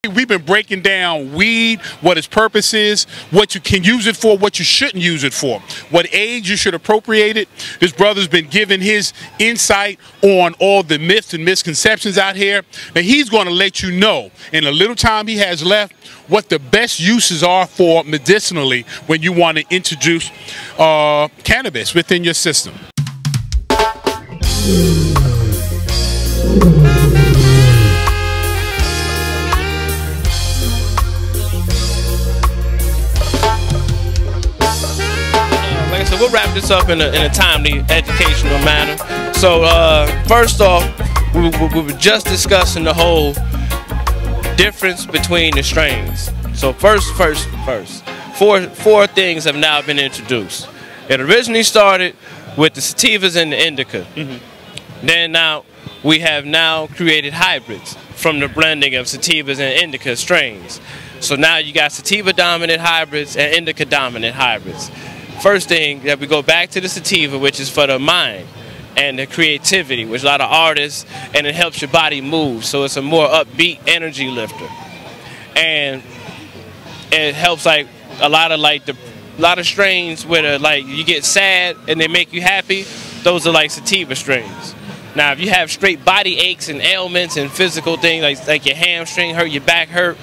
We've been breaking down weed, what its purpose is, what you can use it for, what you shouldn't use it for, what age you should appropriate it. This brother's been giving his insight on all the myths and misconceptions out here. And he's going to let you know in the little time he has left what the best uses are for medicinally when you want to introduce cannabis within your system. So we'll wrap this up in a timely, educational manner. So first off, we were just discussing the whole difference between the strains. So first, four things have now been introduced. It originally started with the sativas and the indica. Then now we have now created hybrids from the blending of sativas and indica strains. So now you got sativa dominant hybrids and indica dominant hybrids. First thing that we go back to the sativa, which is for the mind and the creativity, which a lot of artists, and it helps your body move. So it's a more upbeat energy lifter, and it helps like a lot of strains where like you get sad and they make you happy. Those are like sativa strains. Now, if you have straight body aches and ailments and physical things like your hamstring hurt, your back hurt,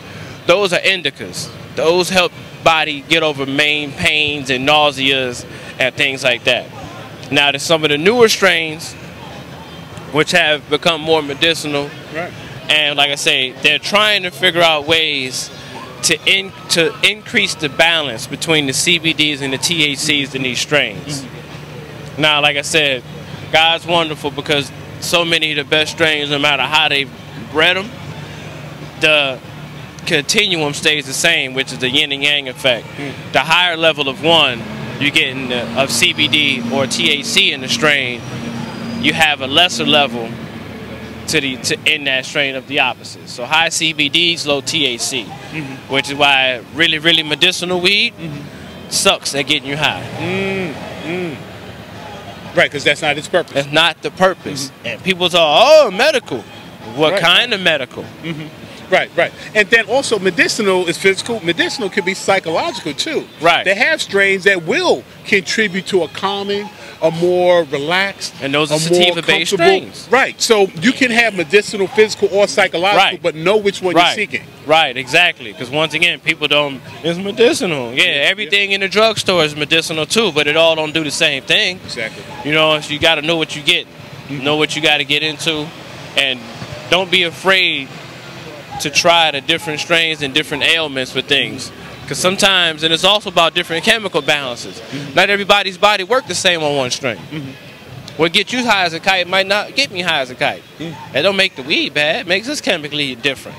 those are indicas. Those help body get over main pains and nauseas and things like that. Now, there's some of the newer strains which have become more medicinal, right? And like I say, they're trying to figure out ways to increase the balance between the CBDs and the THCs in these strains. Now, like I said, God's wonderful because so many of the best strains, no matter how they bred them, the continuum stays the same, which is the yin and yang effect. The higher level of one you're getting of CBD or THC in the strain, you have a lesser level in that strain of the opposite. So high CBDs, low THC, which is why really medicinal weed sucks at getting you high. Right, because that's not its purpose. That's not the purpose. And people talk, oh, medical. What kind of medical? Right. And then also medicinal is physical. Medicinal can be psychological too. Right. They have strains that will contribute to a calming, a more relaxed, and those are sativa-based strains. Right. So you can have medicinal, physical, or psychological, but know which one you're seeking. Right, exactly. Because once again, people don't, it's medicinal. Yeah, everything in the drugstore is medicinal too, but it all don't do the same thing. Exactly. You know, so you got to know what you get, know what you got to get into, and don't be afraid to try the different strains and different ailments with things. Because sometimes, and it's also about different chemical balances. Not everybody's body works the same on one strain. What gets you high as a kite might not get me high as a kite. It don't make the weed bad. It makes us chemically different.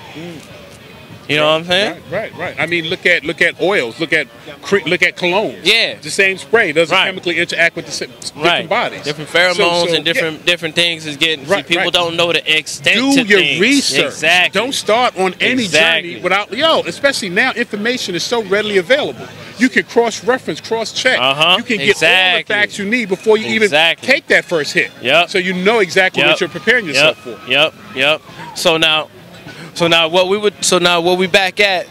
You know what I'm saying? Right. I mean, look at oils. Look at colognes. Yeah. The same spray doesn't chemically interact with the different bodies. Different pheromones and different things is getting. See, people don't know the extent. Do your research. Exactly. Don't start on any journey without especially now information is so readily available. You can cross-reference, cross-check. You can get all the facts you need before you even take that first hit. So you know exactly what you're preparing yourself for. So now what we back at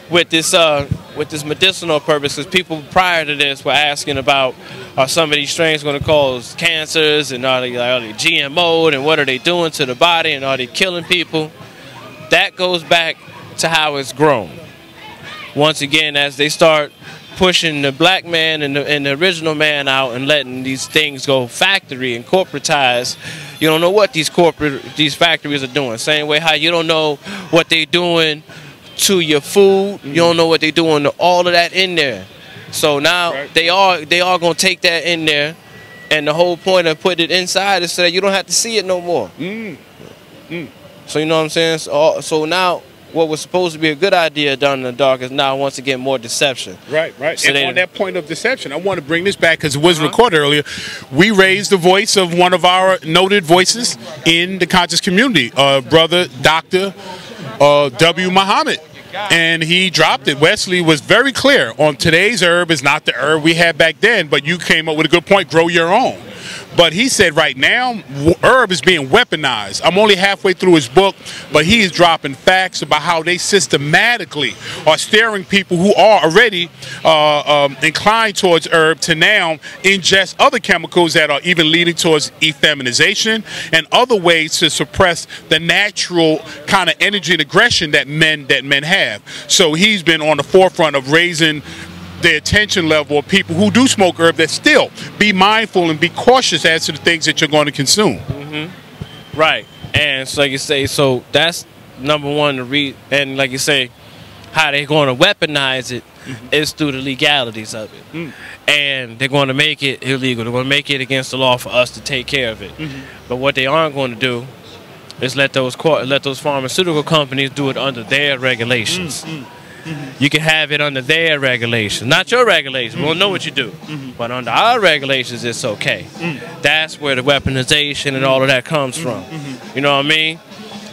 with this medicinal purpose is people prior to this were asking about are some of these strains going to cause cancers and are they GMO'd and what are they doing to the body and are they killing people? That goes back to how it's grown. Once again, as they start pushing the black man and the original man out and letting these things go factory and corporatized, you don't know what these factories are doing. Same way how you don't know what they're doing to your food, you don't know what they're doing to all of that in there. So now they are going to take that in there, and the whole point of putting it inside is so that you don't have to see it no more. So you know what I'm saying? So now what was supposed to be a good idea done in the dark is now once again more deception. Right. So and on that point of deception, I want to bring this back because it was recorded earlier. We raised the voice of one of our noted voices in the conscious community, brother Dr. W. Muhammad. And he dropped it. Wesley was very clear on today's herb is not the herb we had back then, but you came up with a good point, grow your own. But he said right now, herb is being weaponized. I'm only halfway through his book, but he is dropping facts about how they systematically are steering people who are already inclined towards herb to now ingest other chemicals that are even leading towards effeminization and other ways to suppress the natural kind of energy and aggression that men have. So he's been on the forefront of raising the attention level of people who do smoke herb, that still be mindful and be cautious as to the things that you're going to consume. Right. And so like you say, so that's number one to read. And like you say, how they're going to weaponize it is through the legalities of it. And they're going to make it illegal. They're going to make it against the law for us to take care of it. But what they aren't going to do is let those pharmaceutical companies do it under their regulations. You can have it under their regulations, not your regulations. We don't know what you do, but under our regulations, it's okay. That's where the weaponization and all of that comes from. You know what I mean?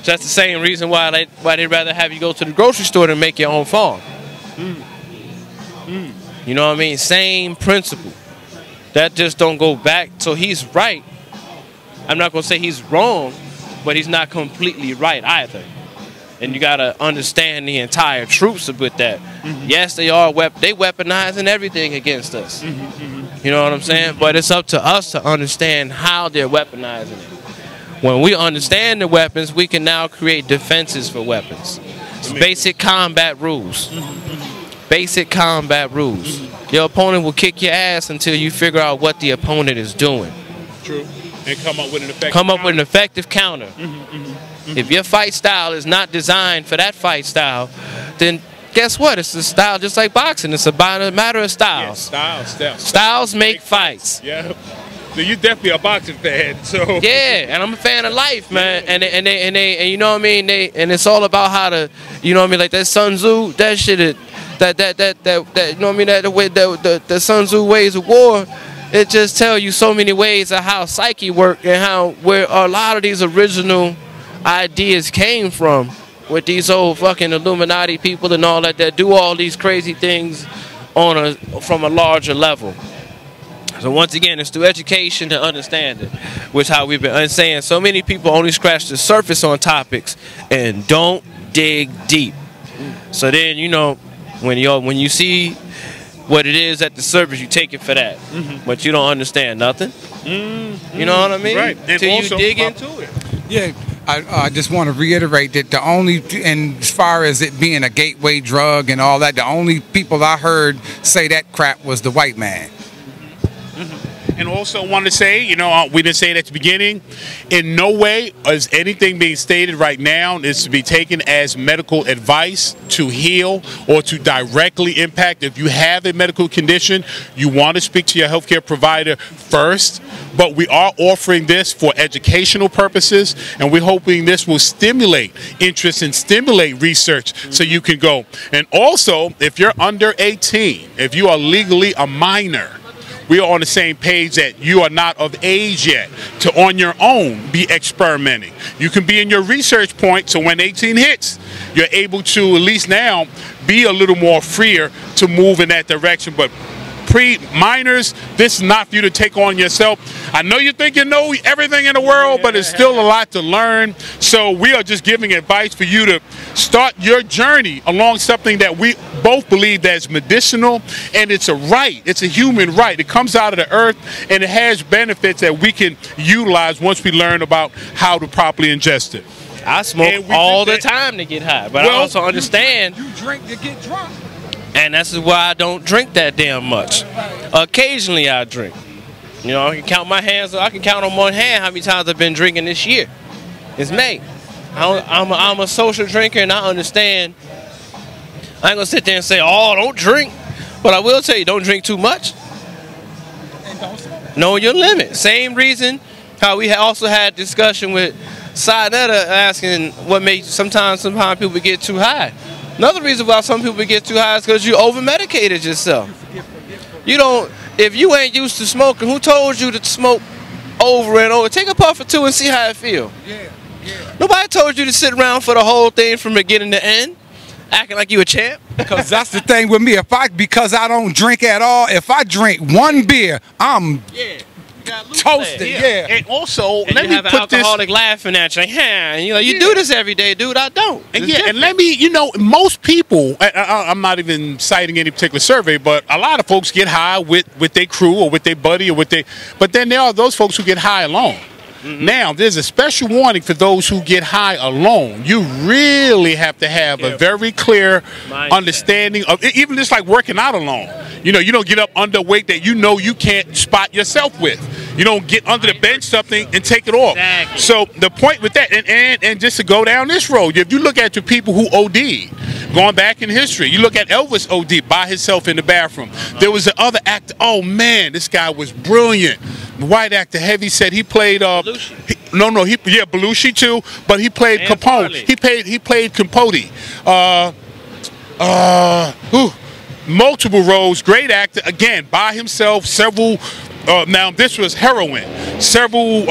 So that's the same reason why they'd rather have you go to the grocery store than make your own farm. You know what I mean? Same principle. That just don't go back. So he's right. I'm not gonna say he's wrong, but he's not completely right either. And you gotta understand the entire truths with that. Yes, they are weaponizing everything against us. You know what I'm saying? But it's up to us to understand how they're weaponizing it. When we understand the weapons, we can now create defenses for weapons. It's basic combat rules. Basic combat rules. Your opponent will kick your ass until you figure out what the opponent is doing. True. And come up with an effective counter. If your fight style is not designed for that fight style, then guess what? It's a style just like boxing. It's about a matter of styles. Yeah, styles make fights. Yeah. So you're definitely a boxing fan. So yeah, and I'm a fan of life, man. And you know what I mean. And it's all about how to, you know what I mean. Like that Sun Tzu, that shit. You know what I mean. The Sun Tzu ways of war. It just tells you so many ways of how psyche work and where a lot of these original ideas came from, with these old fucking Illuminati people and all that do all these crazy things from a larger level. So once again, it's through education to understand it, which how we've been saying. So many people only scratch the surface on topics and don't dig deep. So then, you know, when you see what it is at the surface, you take it for that, but you don't understand nothing. You know what I mean? Right. Until you dig into it. Yeah. I just want to reiterate that and as far as it being a gateway drug and all that, the only people I heard say that crap was the white man. And also want to say, you know, we didn't say it at the beginning, in no way is anything being stated right now is to be taken as medical advice to heal or to directly impact. If you have a medical condition, you want to speak to your healthcare provider first. But we are offering this for educational purposes, and we're hoping this will stimulate interest and stimulate research so you can go. And also, if you're under 18, if you are legally a minor, we are on the same page that you are not of age yet to on your own be experimenting. You can be in your research point, so when 18 hits, you're able to at least now be a little more freer to move in that direction. But minors, this is not for you to take on yourself. I know you think you know everything in the world, but there's still a lot to learn. So we are just giving advice for you to start your journey along something that we both believe that's medicinal, and it's a right. It's a human right. It comes out of the earth, and it has benefits that we can utilize once we learn about how to properly ingest it. I smoke all the time to get high, but I also understand You drink to get drunk. and that's why I don't drink that damn much. Occasionally I drink. You know, I can count my hands. I can count on one hand how many times I've been drinking this year. It's May. I'm a social drinker, and I understand. I ain't gonna sit there and say, "Oh, don't drink," but I will tell you, don't drink too much. Know your limit. Same reason how we also had discussion with Sinetta asking what makes sometimes people get too high. Another reason why some people get too high is because you over-medicated yourself. You don't, if you ain't used to smoking, who told you to smoke over and over? Take a puff or two and see how it feel. Yeah. Nobody told you to sit around for the whole thing from beginning to end, acting like you a champ. Because that's the thing with me. Because I don't drink at all, if I drink one beer, I'm got loose Toasted, legs. yeah. And also, And let you me have an put this. alcoholic laughing at you, like, and you do this every day, dude. I don't. And It's yeah, and different. let me, most people, I'm not even citing any particular survey, but a lot of folks get high with their crew or with their buddy or but then there are those folks who get high alone. Now, there's a special warning for those who get high alone. You really have to have a very clear understanding of even just like working out alone. You don't get up under weight that you can't spot yourself with. You don't get under the bench something and take it off. Exactly. So the point with that, and just to go down this road, if you look at the people who OD'd, going back in history, you look at Elvis OD by himself in the bathroom. There was the other actor. Oh man, this guy was brilliant. White actor, heavy set. He played. Belushi too. But he played And Capone. Farley. He played Capote. Multiple roles. Great actor. Again, by himself. Several. Now this was heroin. Several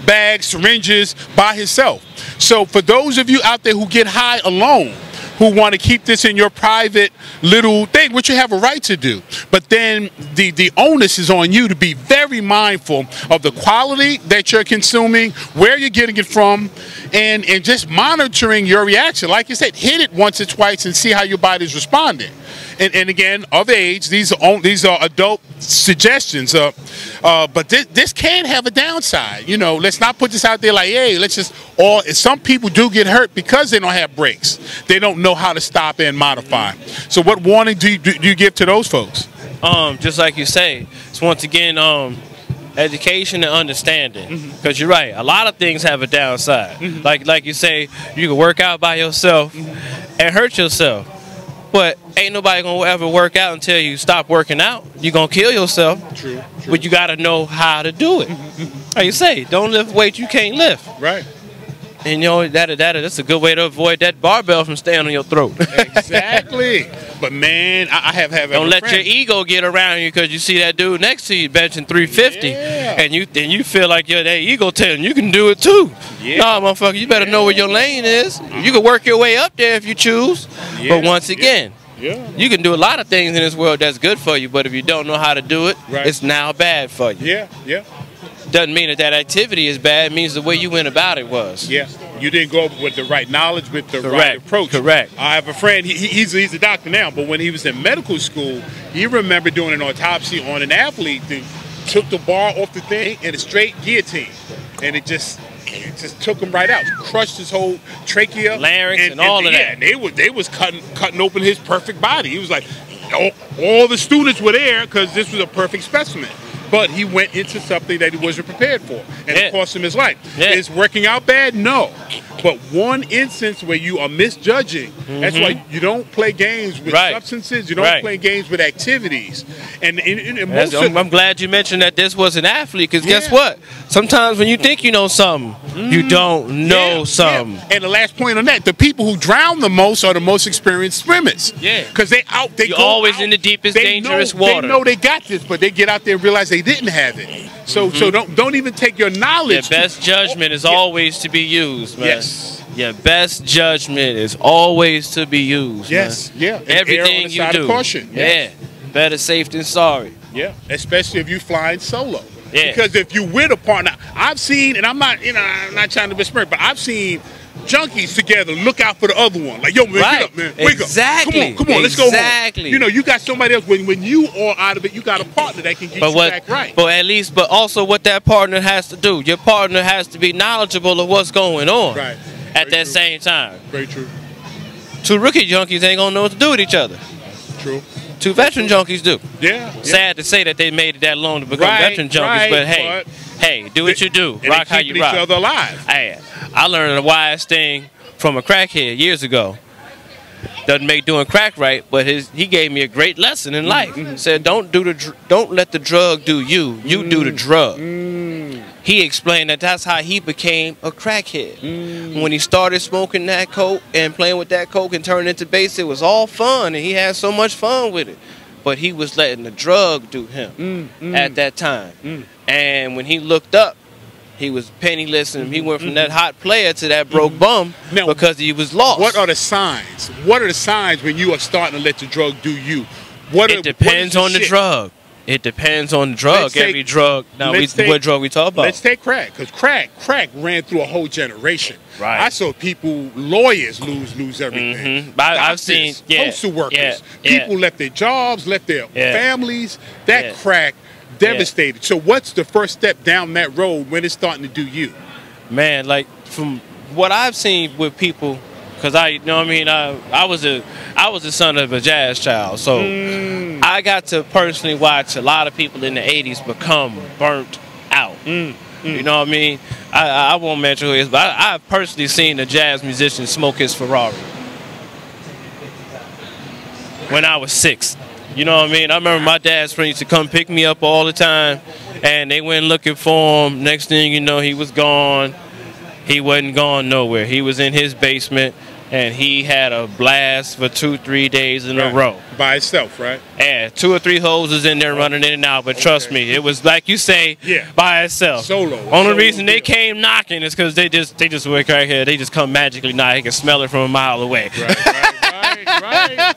bags, syringes by himself. So for those of you out there who get high alone, who want to keep this in your private little thing, which you have a right to do. But then the onus is on you to be very mindful of the quality that you're consuming, where you're getting it from, and just monitoring your reaction. Like you said, hit it once or twice and see how your body's responding. And again, of age, these are adult suggestions. But this can have a downside. Let's not put this out there like, hey, some people do get hurt because they don't have brakes. They don't know how to stop and modify. So what warning do you give to those folks? Just like you say, it's once again education and understanding. Because you're right, a lot of things have a downside. Like you say, you can work out by yourself and hurt yourself. But ain't nobody gonna ever work out until you stop working out. You're gonna kill yourself. True. But you gotta know how to do it. Like you say, don't lift weight you can't lift. Right. And that's a good way to avoid that barbell from staying on your throat. Exactly. But man, I have Don't let your ego get around you because you see that dude next to you benching 350, and you feel like that ego telling you can do it too. Nah, motherfucker, you better know where your lane is. You can work your way up there if you choose. But once again, you can do a lot of things in this world that's good for you, but if you don't know how to do it, it's now bad for you. Doesn't mean that activity is bad. It means the way you went about it was. Yeah, you didn't go with the right knowledge, with the right approach. Correct. I have a friend, he's a doctor now, but when he was in medical school, he remembered doing an autopsy on an athlete that took the bar off the thing and a straight guillotine. And it just took him right out. Crushed his whole trachea. Larynx and all of that. And they was cutting open his perfect body. He was like, all the students were there because this was a perfect specimen. But he went into something that he wasn't prepared for, and it cost him his life. Is working out bad? No. But one instance where you are misjudging, that's why you don't play games with substances, you don't play games with activities. And I'm glad you mentioned that this was an athlete, because guess what? Sometimes when you think you know something, you don't know something. And the last point on that, the people who drown the most are the most experienced swimmers. Because they You're always in the deepest, dangerous water. They know they got this, but they get out there and realize they didn't have it. So don't even take your knowledge. Your best judgment is always to be used, man. Yes. Your best judgment is always to be used. Yes. Man. Yeah. And Everything you do. Caution. Yeah. Better safe than sorry. Yeah. Especially if you flying solo. Yeah. Because if you with a partner, I've seen, and I'm not trying to besmirch, but I've seen junkies together look out for the other one. Like, yo, man, get up, man. Wake up. Come on, let's go home. You got somebody else. When you are out of it, you got a partner that can get you back right. But also what that partner has to do. Your partner has to be knowledgeable of what's going on. Right. At that same time. Very true. Two rookie junkies ain't gonna know what to do with each other. True. Two veteran junkies do. Yeah. Sad to say that they made it that long to become veteran junkies, but hey, do what you do. Rock how you rock. Each other alive. Hey, I learned a wise thing from a crackhead years ago. Doesn't make doing crack right, but he gave me a great lesson in life. Said don't let the drug do you. You do the drug. He explained that that's how he became a crackhead. When he started smoking that coke and playing with that coke and turning into base, it was all fun and he had so much fun with it. But he was letting the drug do him at that time. And when he looked up, he was penniless, and he went from that hot player to that broke bum because he was lost. What are the signs? What are the signs when you are starting to let the drug do you? It depends on the drug. It depends on the drug. Every drug. Now, what drug we talk about? Let's take crack, because crack ran through a whole generation. Right. I saw people, lawyers lose everything. I've seen postal workers, people left their jobs, left their families. That crack devastated. So what's the first step down that road when it's starting to do you? Man, like from what I've seen with people, because you know what I mean, I was the son of a jazz child, so I got to personally watch a lot of people in the 80s become burnt out. You know what I mean? I won't mention who it is, but I've personally seen a jazz musician smoke his Ferrari when I was 6. You know what I mean? I remember my dad's friends used to come pick me up all the time, and they went looking for him. Next thing you know, he was gone. He wasn't gone nowhere. He was in his basement, and he had a blast for 2-3 days in a row. By itself, right? Yeah, 2 or 3 hoses in there running in and out, but trust me, it was like you say, by itself. Solo. Only reason they came knocking is because they just work right here. They just come magically knock. You can smell it from a mile away. Right.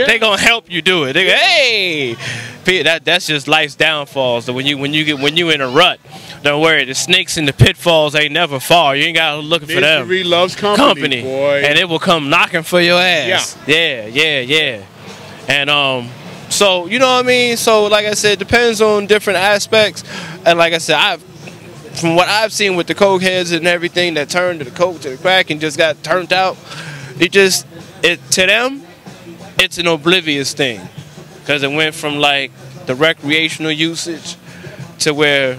They gonna help you do it. They go, hey, that's just life's downfalls. So when you in a rut, don't worry. The snakes and the pitfalls ain't never far. You ain't gotta look for them. Misery loves company, boy. And it will come knocking for your ass. Yeah. And so you know what I mean. So like I said, it depends on different aspects. And like I said, from what I've seen with the coke heads and everything that turned to the coke to the crack and just got turned out, to them, it's an oblivious thing, because it went from like the recreational usage to where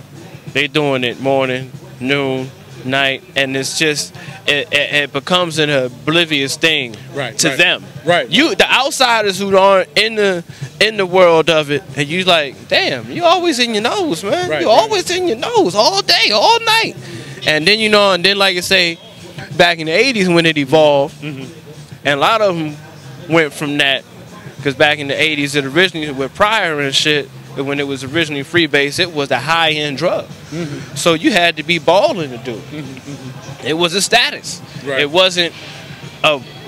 they doing it morning, noon, night, and it's just it becomes an oblivious thing to them. The outsiders who aren't in the world of it, and you like, damn, you always in your nose, man. You always in your nose all day, all night, and then you know, and then like I say, back in the 80s when it evolved. And a lot of them went from that, because back in the 80s, it originally, with prior and shit, when it was originally freebase, it was a high-end drug. So you had to be balling to do it. It was a status. It wasn't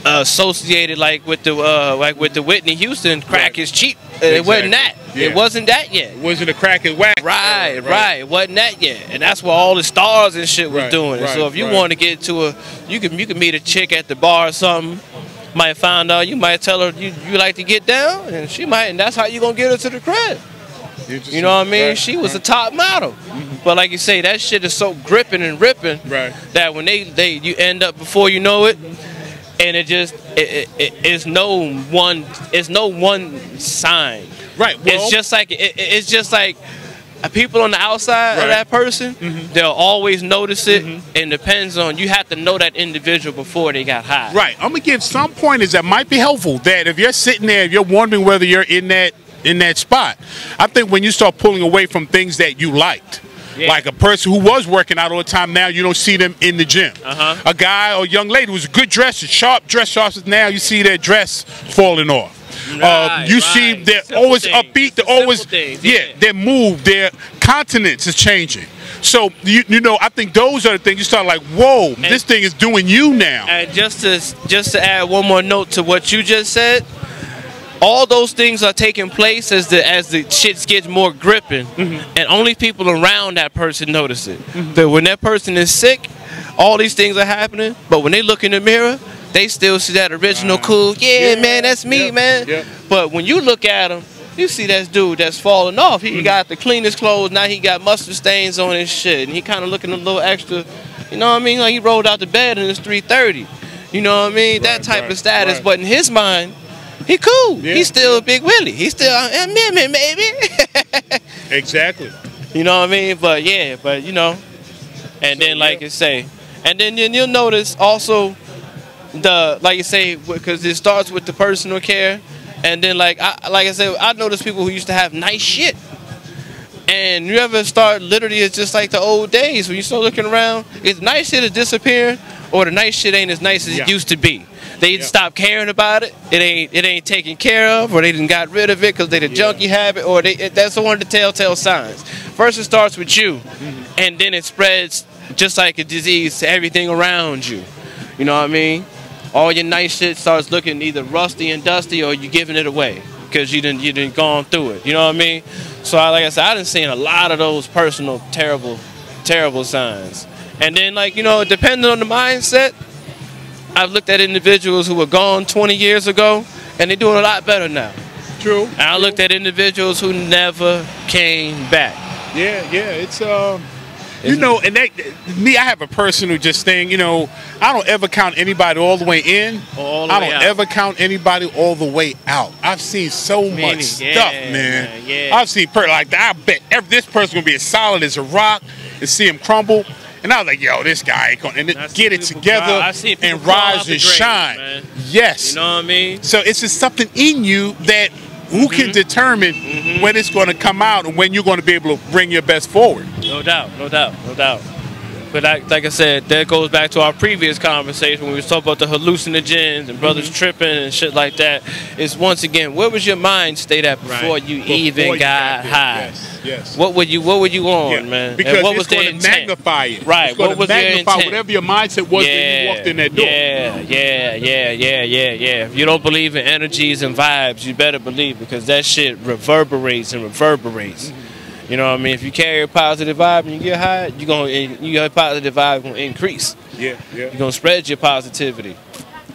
associated like with the Whitney Houston crack is cheap. It wasn't that. It wasn't that yet. It wasn't a crack and whack. Right. It wasn't that yet. And that's what all the stars and shit was doing. So if you want to get to you can meet a chick at the bar or something, might find out, you might tell her you like to get down, and she might, and that's how you gonna get her to the crib. You know what I mean? She was a top model. But like you say, that shit is so gripping and ripping that when you end up before you know it, and it's no one sign. Well, it's just like people on the outside of that person, they'll always notice it, and depends on, you have to know that individual before they got high. I'm gonna give some pointers that might be helpful, that if you're sitting there, if you're wondering whether you're in that spot, I think when you start pulling away from things that you liked, like a person who was working out all the time, now you don't see them in the gym. A guy or young lady who's a good dresser, sharp dress sharpness, now you see their dress falling off. You see they're always upbeat, they're always their move, their countenance is changing. So you know, I think those are the things you start like, whoa, this thing is doing you now. And just to add one more note to what you just said, all those things are taking place as the shit gets more gripping, and only people around that person notice it. That when that person is sick, all these things are happening, but when they look in the mirror, they still see that original cool, man, that's me, man. But when you look at him, you see that dude that's falling off. He got the cleanest clothes, now he got mustard stains on his shit, and he kind of looking a little extra, you know what I mean? Like he rolled out the bed and it's 3:30. You know what I mean? That type of status, but in his mind, he cool. He's still a Big Willie. He's still a Mimmin, baby. Exactly. You know what I mean? But yeah, but you know, and then like you say, and then you'll notice also like you say, because it starts with the personal care, and then like I said, I noticed people who used to have nice shit, and you ever start literally, it's just like the old days when you start looking around, is nice shit is disappearing, or the nice shit ain't as nice as it used to be. They stopped caring about it. It ain't taken care of, or they done got rid of it because they the junkie habit, or that's one of the telltale signs. First it starts with you, and then it spreads just like a disease to everything around you. You know what I mean? all your nice shit starts looking either rusty and dusty, or you giving it away because you didn't gone through it. You know what I mean? So like I said, I done seen a lot of those personal terrible signs. And then, like, you know, depending on the mindset, I've looked at individuals who were gone 20 years ago, and they're doing a lot better now. True. And I looked at individuals who never came back. Yeah, it's you know, and that, me, I have a personal just thing. You know, I don't ever count anybody all the way in. I don't ever count anybody all the way out. I've seen so much stuff, man. Yeah. I've seen like I bet this person gonna be as solid as a rock, and see him crumble. And I was like, yo, this guy ain't gonna get it together and rise and shine. Man. Yes. You know what I mean? So it's just something in you that who can determine when it's going to come out and when you're going to be able to bring your best forward. No doubt, no doubt, no doubt. But like I said, that goes back to our previous conversation when we was talking about the hallucinogens and brothers tripping and shit like that. It's once again, where was your mind state at before you even got high? Yes. What were you on, man? Because and what it's going to magnify it. Right. What was magnify whatever your mindset was when you walked in that door. Yeah. If you don't believe in energies and vibes, you better believe, because that shit reverberates and reverberates. You know what I mean? If you carry a positive vibe and you get high, your positive vibe gonna increase. Yeah. You're gonna spread your positivity.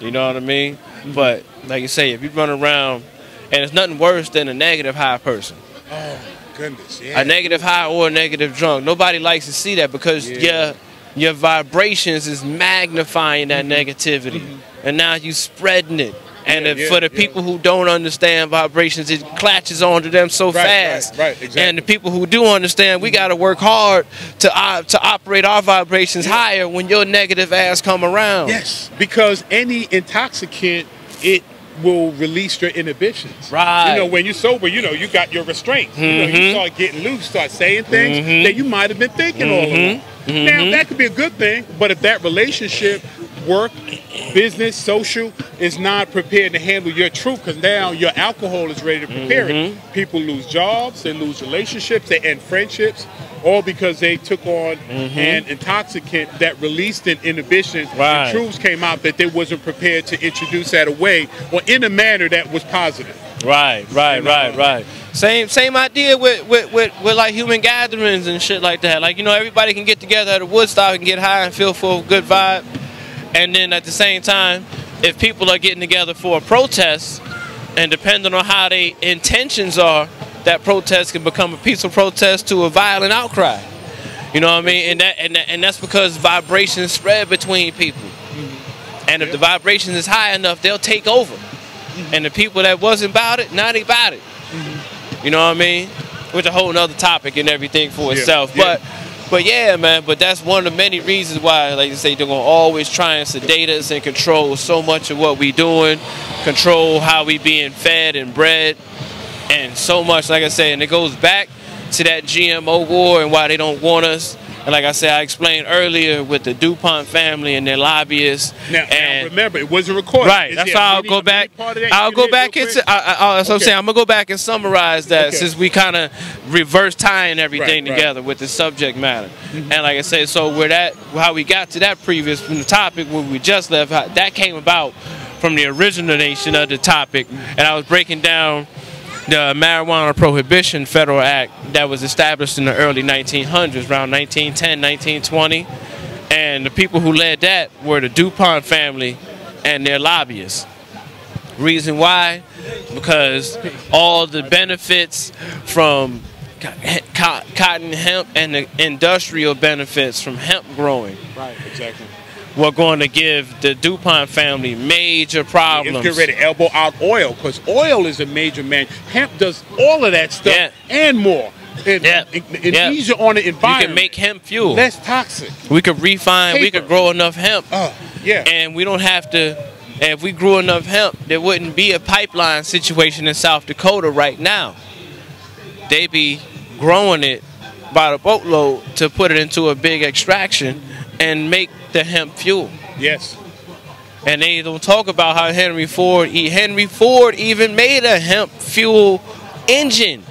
You know what I mean? But like you say, if you run around, and it's nothing worse than a negative high person. Oh goodness, yeah. A negative high or a negative drunk. Nobody likes to see that, because your vibrations is magnifying that negativity, and now you spreading it. And for the people who don't understand vibrations, it clatches onto them so fast. Right, exactly. And the people who do understand, we got to work hard to operate our vibrations higher when your negative ass come around. Yes, because any intoxicant, it will release your inhibitions. Right. You know, when you're sober, you know, you got your restraints. You know, you start getting loose, start saying things that you might have been thinking all along. Now, that could be a good thing, but if that relationship, work, business, social is not prepared to handle your truth, because now your alcohol is ready to prepare it. People lose jobs, they lose relationships, they end friendships, all because they took on an intoxicant that released an inhibition. And truths came out that they wasn't prepared to introduce that away or in a manner that was positive. Right. Same idea with like human gatherings and shit like that. Like, you know, everybody can get together at a Woodstock and get high and feel full of good vibe. And then at the same time, if people are getting together for a protest, and depending on how their intentions are, that protest can become a peaceful protest to a violent outcry. You know what I mean? And that's because vibrations spread between people. And if the vibration is high enough, they'll take over. And the people that wasn't about it, now they about it. You know what I mean? Which is a whole nother topic and everything for itself. But yeah, man, but that's one of the many reasons why, like you say, they're going to always try and sedate us and control so much of what we doing, control how we being fed and bred, and so much, like I said, and it goes back to that GMO war and why they don't want us. And like I said, I explained earlier with the DuPont family and their lobbyists. Now remember, it wasn't recorded. Right, that's why I'll go back. I'll go back into. That's what I'm saying. I'm gonna go back and summarize that since we kind of reverse tying everything together with the subject matter. And like I said, so how we got to that previous from the topic where we just left, that came about from the origination of the topic, and I was breaking down the Marijuana Prohibition Federal Act that was established in the early 1900s, around 1910, 1920. And the people who led that were the DuPont family and their lobbyists. Reason why? Because all the benefits from cotton, hemp, and the industrial benefits from hemp growing. Right, exactly. We're going to give the DuPont family major problems. It's get ready to elbow out oil, because oil is a major man. Hemp does all of that stuff and more. It ease you on the environment. You can make hemp fuel. Less toxic. We could refine, we could grow enough hemp. Yeah. And we don't have to, if we grew enough hemp, there wouldn't be a pipeline situation in South Dakota right now. They be growing it by the boatload to put it into a big extraction and make the hemp fuel. Yes. And they don't talk about how Henry Ford even made a hemp fuel engine.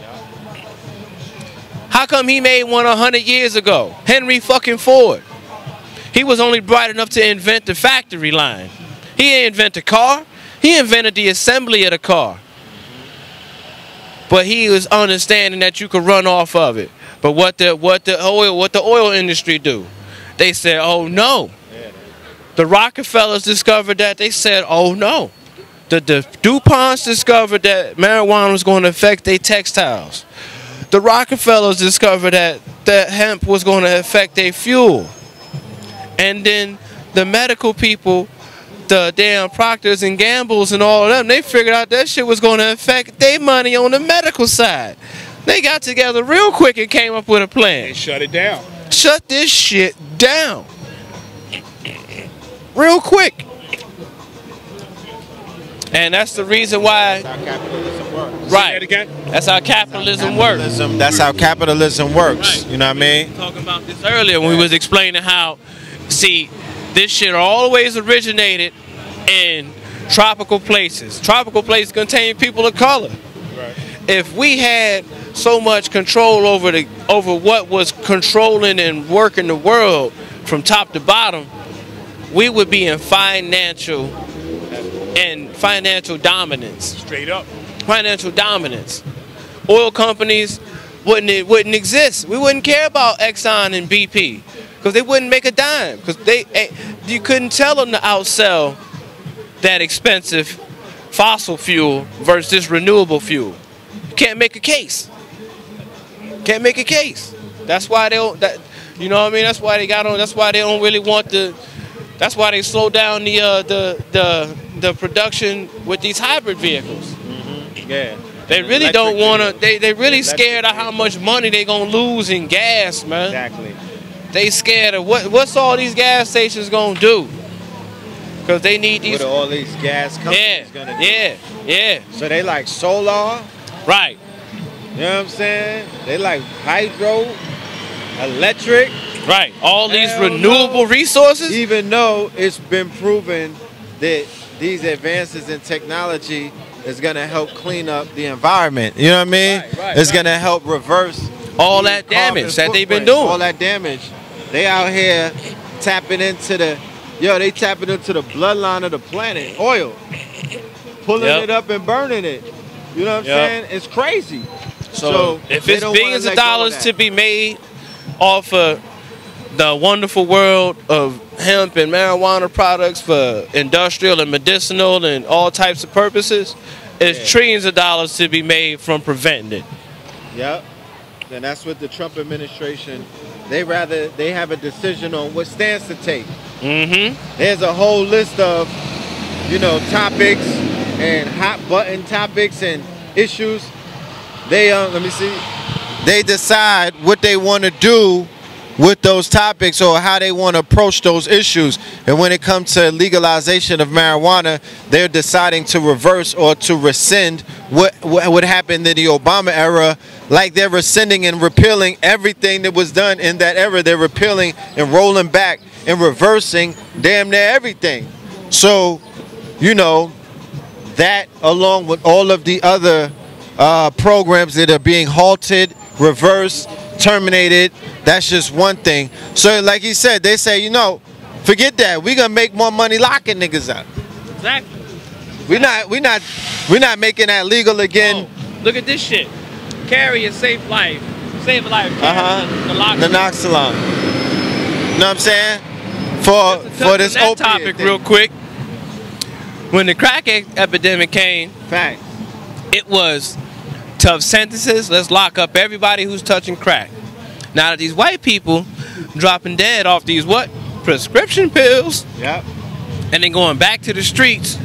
How come he made one 100 years ago? Henry fucking Ford. He was only bright enough to invent the factory line. He ain't invent a car. He invented the assembly of the car. But he was understanding that you could run off of it. But what the oil industry do? They said, oh no. The Rockefellers discovered that. They said, oh no. The DuPonts discovered that marijuana was going to affect their textiles. The Rockefellers discovered that hemp was going to affect their fuel. And then the medical people, the damn Proctors and Gambles and all of them, they figured out that shit was going to affect their money on the medical side. They got together real quick and came up with a plan. They shut it down. Shut this shit down. Real quick. And that's the reason why. That's how capitalism works. Right. Say that again? That's how capitalism works. That's how capitalism works. Right. You know what I mean? We were talking about this earlier when we was explaining how, see, this shit always originated in tropical places. Tropical places contain people of color. Right. If we had so much control over what was controlling and working the world from top to bottom, we would be in financial dominance. Straight up. Financial dominance. Oil companies wouldn't exist. We wouldn't care about Exxon and BP because they wouldn't make a dime because you couldn't tell them to outsell that expensive fossil fuel versus this renewable fuel. You can't make a case. Can't make a case. That's why they don't. You know what I mean? That's why they got on. That's why they don't really want the. That's why they slow down the production with these hybrid vehicles. Mm-hmm. Yeah. They really don't want to. They really scared of how much money they gonna lose in gas, man. Exactly. They scared of what's all these gas stations gonna do? Because they need these. What are all these gas companies gonna do? Yeah. So they like solar. Right. You know what I'm saying? They like hydro, electric. Right. All these Hell renewable no. resources. Even though it's been proven that these advances in technology is going to help clean up the environment. You know what I mean? It's going to help reverse all that damage that they've been doing. All that damage. They out here tapping into the bloodline of the planet, oil. Pulling it up and burning it. You know what I'm saying? It's crazy. So if it's billions of dollars to be made off of the wonderful world of hemp and marijuana products for industrial and medicinal and all types of purposes, it's trillions of dollars to be made from preventing it. Yep. And that's what the Trump administration, they have a decision on what stance to take. Mm-hmm. There's a whole list of, topics and hot button topics and issues. They let me see. They decide what they want to do with those topics or how they want to approach those issues. And when it comes to legalization of marijuana, they're deciding to reverse or to rescind what happened in the Obama era. Like they're rescinding and repealing everything that was done in that era. They're repealing and rolling back and reversing damn near everything. So, that along with all of the other programs that are being halted, reversed, terminated, that's just one thing. So like he said, they say, forget that. We're gonna make more money locking niggas up. Exactly. We're not making that legal again. Oh, look at this shit. Carry a safe life. Save a life. The Naloxone. You know what I'm saying? For this opiate topic thing. real quick. When the crack epidemic came, fact, it was tough sentences. Let's lock up everybody who's touching crack. Now that these white people dropping dead off these prescription pills, yep, and then going back to the streets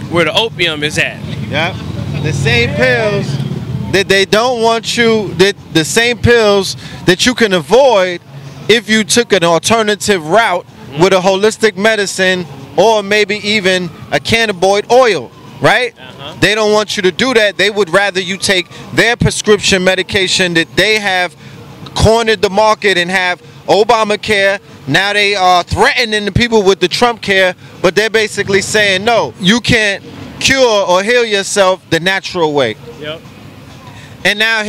where the opium is at. Yep, the same pills that they don't want you. The same pills that you can avoid if you took an alternative route with a holistic medicine or maybe even a cannabinoid oil. Right? They don't want you to do that. They would rather you take their prescription medication that they have cornered the market and have Obamacare. Now they are threatening the people with the Trump care, but they're basically saying, no, you can't cure or heal yourself the natural way. Yep. And now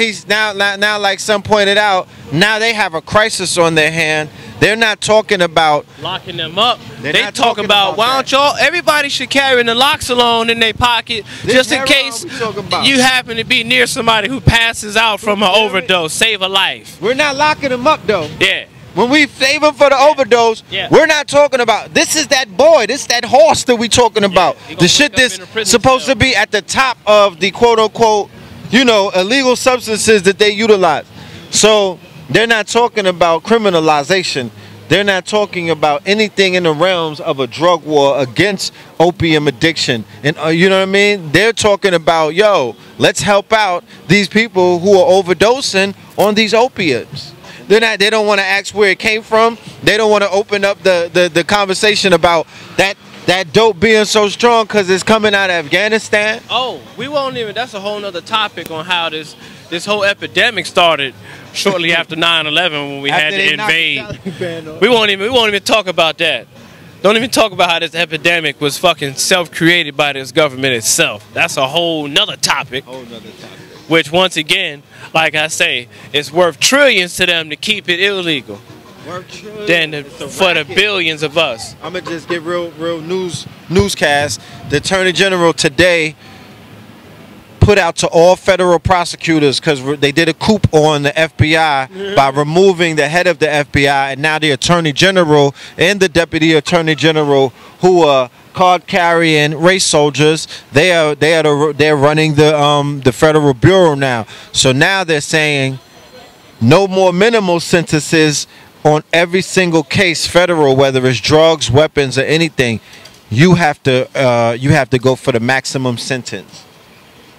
now like some pointed out, now they have a crisis on their hand. They're not talking about locking them up. They're They not talk talking about why that. don't y'all? Everybody should carry naloxone in their pocket just in case we talking about. you happen to be near somebody who passes out from an overdose. Save a life. We're not locking them up though. Yeah. When we save them for the overdose, Yeah. we're not talking about, this is that boy, this that horse that we talking about. he gonna The shit wake up that's in a prison supposed cell. to be at the top of the quote unquote, you know, illegal substances that they utilize. So they're not talking about criminalization. They're not talking about anything in the realms of a drug war against opium addiction. And you know what I mean? They're talking about, yo, let's help out these people who are overdosing on these opiates. They don't want to ask where it came from. They don't want to open up the conversation about that dope being so strong because it's coming out of Afghanistan. Oh, we won't even. That's a whole nother topic on how this whole epidemic started shortly after 9/11 when we had to invade. We won't even talk about that. Don't even talk about how this epidemic was fucking self-created by this government itself. That's a whole nother topic. Which, once again, like I say, it's worth trillions to them to keep it illegal. Than for the billions of us. I'm gonna just give real newscast. The Attorney General today put out to all federal prosecutors, because they did a coup on the FBI by removing the head of the FBI, and now the Attorney General and the Deputy Attorney General, who are card-carrying race soldiers, they're running the Federal Bureau now. So now they're saying no more minimal sentences on every single case, federal, whether it's drugs, weapons, or anything. You have to go for the maximum sentence.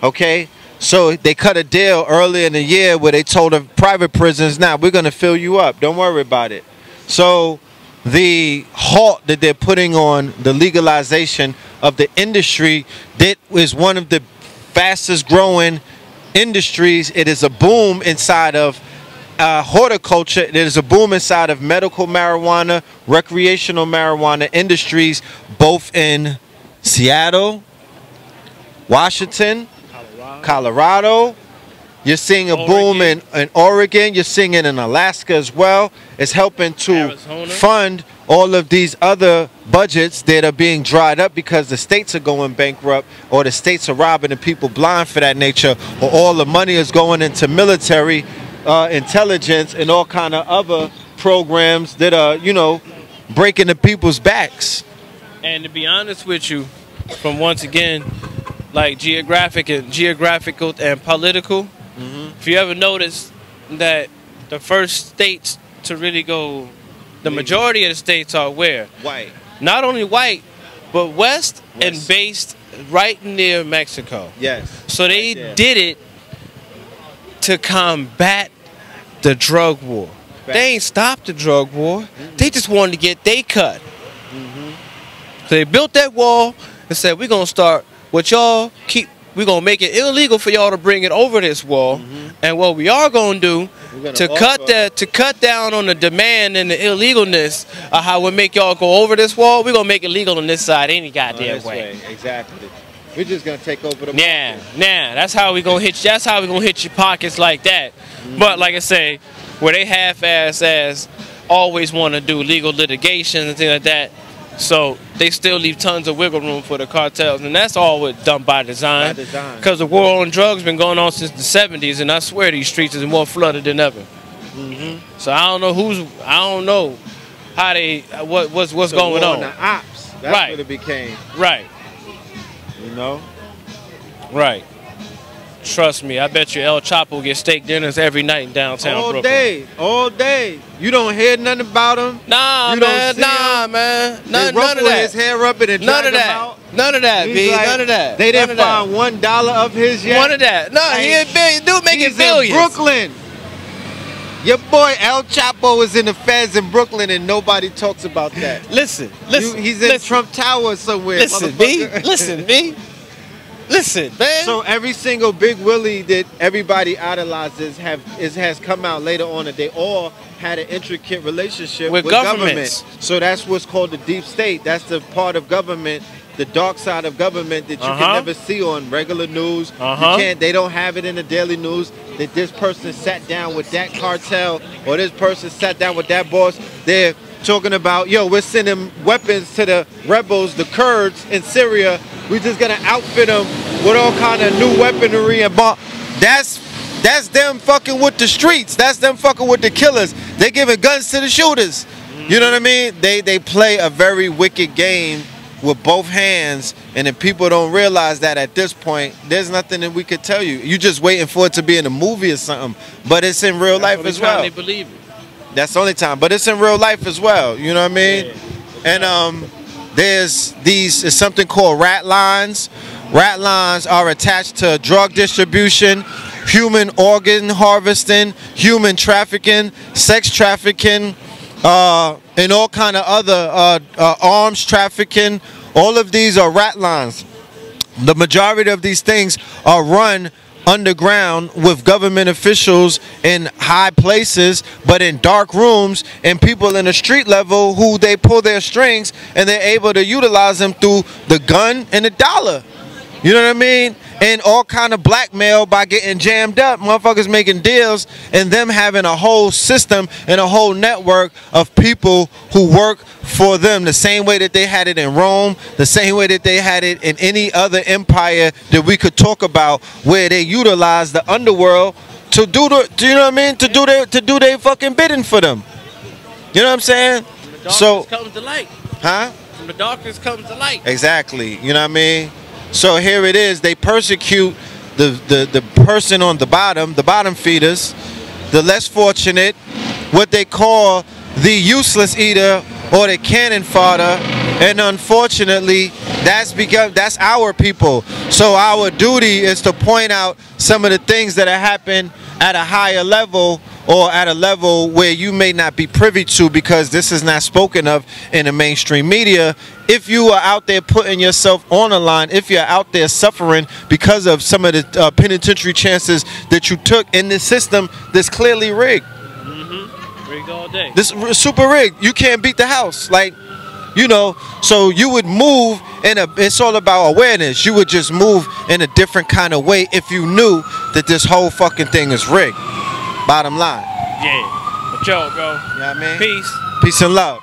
Okay, so they cut a deal earlier in the year where they told the private prisons, "Nah, we're gonna fill you up. Don't worry about it." So the halt that they're putting on the legalization of the industry, that is one of the fastest growing industries. It is a boom inside of horticulture. There's a boom inside of medical marijuana, recreational marijuana industries, both in Seattle, Washington, Colorado. You're seeing a boom in Oregon. You're seeing it in Alaska as well. It's helping to Arizona. Fund all of these other budgets that are being dried up because the states are going bankrupt, or the states are robbing the people blind for that nature, or all the money is going into military intelligence and all kind of other programs that are, you know, breaking the people's backs. And to be honest with you, from once again, like geographical and political, if you ever notice that the first states to really go, the majority of the states are where? White. Not only white, but west. And based right near Mexico. Yes. So they did it to combat the drug war. They ain't stopped the drug war. They just wanted to get they cut. So they built that wall and said, we're going to start what y'all keep. We're going to make it illegal for y'all to bring it over this wall. And what we are going to do to cut down on the demand and the illegalness of how we make y'all go over this wall, we're going to make it legal on this side any goddamn way. Exactly. We're just going to take over the market. That's how we going to hit you. That's how we going to hit your pockets like that. But like I say, where they half-ass always want to do legal litigation and things like that, so they still leave tons of wiggle room for the cartels, and that's all done by design. Because the war on drugs been going on since the 70s, and I swear these streets is more flooded than ever. So I don't know how they what's going on. The ops. That's what it became. Right. You know. Right. Trust me, I bet you El Chapo get steak dinners every night in downtown Brooklyn. All day. You don't hear nothing about him. Nah, man. None of that. His hair up and none of that. Out. None of that, B. Like, none of that. They didn't find $1 of his yet. None of that. No, like, he ain't billion. Dude making billions. In Brooklyn. Your boy El Chapo is in the feds in Brooklyn, and nobody talks about that. Listen. He's in Trump Tower somewhere. Listen, B. Listen, man. So every single Big Willie that everybody idolizes has come out later on that they all had an intricate relationship with government. So that's what's called the deep state. That's the part of government the dark side of government that you can never see on regular news. You can't. They don't have it in the daily news that this person sat down with that cartel or this person sat down with that boss. They're talking about, yo, we're sending weapons to the rebels, the Kurds in Syria. We just gonna outfit them with all kind of new weaponry and bomb. That's them fucking with the streets. That's them fucking with the killers. They giving guns to the shooters. You know what I mean? They play a very wicked game with both hands, and if people don't realize that at this point, there's nothing that we could tell you. You just waiting for it to be in a movie or something, but it's in real life as well. They believe it. That's the only time, but it's in real life as well. You know what I mean? Yeah. And there's something called rat lines. Rat lines are attached to drug distribution, human organ harvesting, human trafficking, sex trafficking, and all kind of other arms trafficking. All of these are rat lines. The majority of these things are run underground with government officials in high places, but in dark rooms, and people in the street level who they pull their strings and they're able to utilize them through the gun and the dollar. You know what I mean? And all kind of blackmail by getting jammed up, motherfuckers making deals, and them having a whole system and a whole network of people who work for them, the same way that they had it in Rome, the same way that they had it in any other empire that we could talk about, where they utilize the underworld to do the, you know what I mean, to do their fucking bidding for them. You know what I'm saying? From the darkness So comes the light. Huh? From the darkness comes the light. Exactly. You know what I mean? So here it is. They persecute the person on the bottom feeders, the less fortunate, what they call the useless eater or the cannon fodder, and unfortunately that's our people. So our duty is to point out some of the things that have happened at a higher level, or at a level where you may not be privy to, because this is not spoken of in the mainstream media. If you are out there putting yourself on the line, if you're out there suffering because of some of the penitentiary chances that you took in this system that's clearly rigged. Rigged all day. This is super rigged. You can't beat the house. Like, you know, so you would move it's all about awareness. You would just move in a different kind of way if you knew that this whole fucking thing is rigged. Bottom line. Yeah. But yo, bro. You know what I mean? Peace. Peace and love.